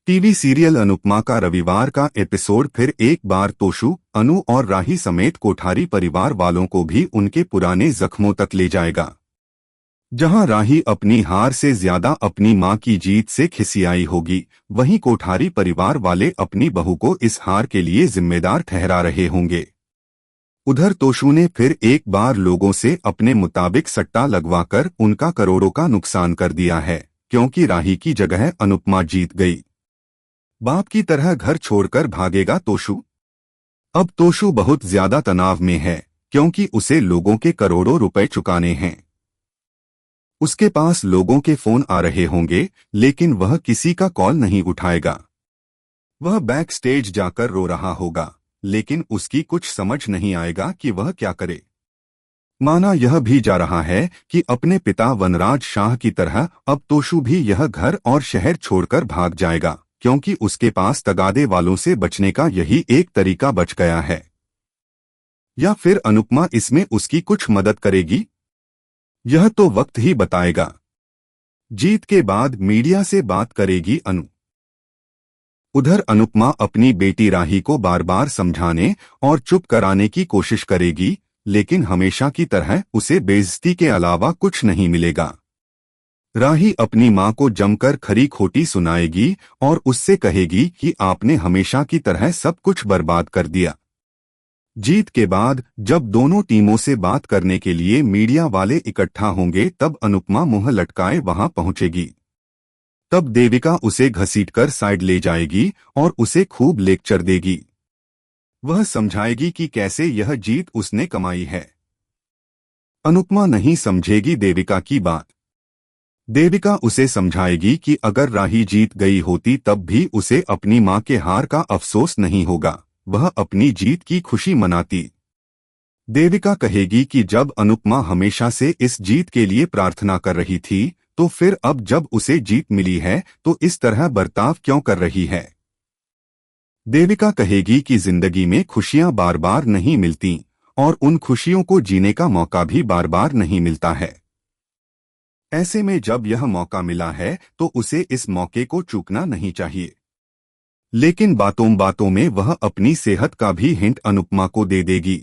TV serial Anupama का रविवार का एपिसोड फिर एक बार तोशु, अनु और राही समेत कोठारी परिवार वालों को भी उनके पुराने जख्मों तक ले जाएगा। जहां राही अपनी हार से ज्यादा अपनी मां की जीत से खिसियाई होगी, वहीं कोठारी परिवार वाले अपनी बहू को इस हार के लिए जिम्मेदार ठहरा रहे होंगे। उधर तोशु ने फिर एक बार लोगों से अपने मुताबिक सट्टा लगवाकर उनका करोड़ों का नुकसान कर दिया है, क्योंकि राही की जगह अनुपमा जीत गई। बाप की तरह घर छोड़कर भागेगा तोशु। अब तोशु बहुत ज्यादा तनाव में है, क्योंकि उसे लोगों के करोड़ों रुपए चुकाने हैं। उसके पास लोगों के फोन आ रहे होंगे, लेकिन वह किसी का कॉल नहीं उठाएगा। वह बैक स्टेज जाकर रो रहा होगा, लेकिन उसकी कुछ समझ नहीं आएगा कि वह क्या करे। माना यह भी जा रहा है कि अपने पिता वनराज शाह की तरह अब तोशु भी यह घर और शहर छोड़कर भाग जाएगा, क्योंकि उसके पास तगादे वालों से बचने का यही एक तरीका बच गया है। या फिर अनुपमा इसमें उसकी कुछ मदद करेगी? यह तो वक्त ही बताएगा। जीत के बाद मीडिया से बात करेगी अनु। उधर अनुपमा अपनी बेटी राही को बार बार समझाने और चुप कराने की कोशिश करेगी, लेकिन हमेशा की तरह उसे बेइज्जती के अलावा कुछ नहीं मिलेगा। राही अपनी मां को जमकर खरी खोटी सुनाएगी और उससे कहेगी कि आपने हमेशा की तरह सब कुछ बर्बाद कर दिया। जीत के बाद जब दोनों टीमों से बात करने के लिए मीडिया वाले इकट्ठा होंगे, तब अनुपमा मुंह लटकाए वहां पहुंचेगी। तब देविका उसे घसीटकर साइड ले जाएगी और उसे खूब लेक्चर देगी। वह समझाएगी कि कैसे यह जीत उसने कमाई है। अनुपमा नहीं समझेगी देविका की बात। देविका उसे समझाएगी कि अगर राही जीत गई होती तब भी उसे अपनी मां के हार का अफसोस नहीं होगा, वह अपनी जीत की खुशी मनाती। देविका कहेगी कि जब अनुपमा हमेशा से इस जीत के लिए प्रार्थना कर रही थी, तो फिर अब जब उसे जीत मिली है तो इस तरह बर्ताव क्यों कर रही है। देविका कहेगी कि जिंदगी में खुशियां बार बार नहीं मिलती और उन खुशियों को जीने का मौका भी बार बार नहीं मिलता है। ऐसे में जब यह मौका मिला है तो उसे इस मौके को चूकना नहीं चाहिए। लेकिन बातों बातों में वह अपनी सेहत का भी हिंट अनुपमा को दे देगी।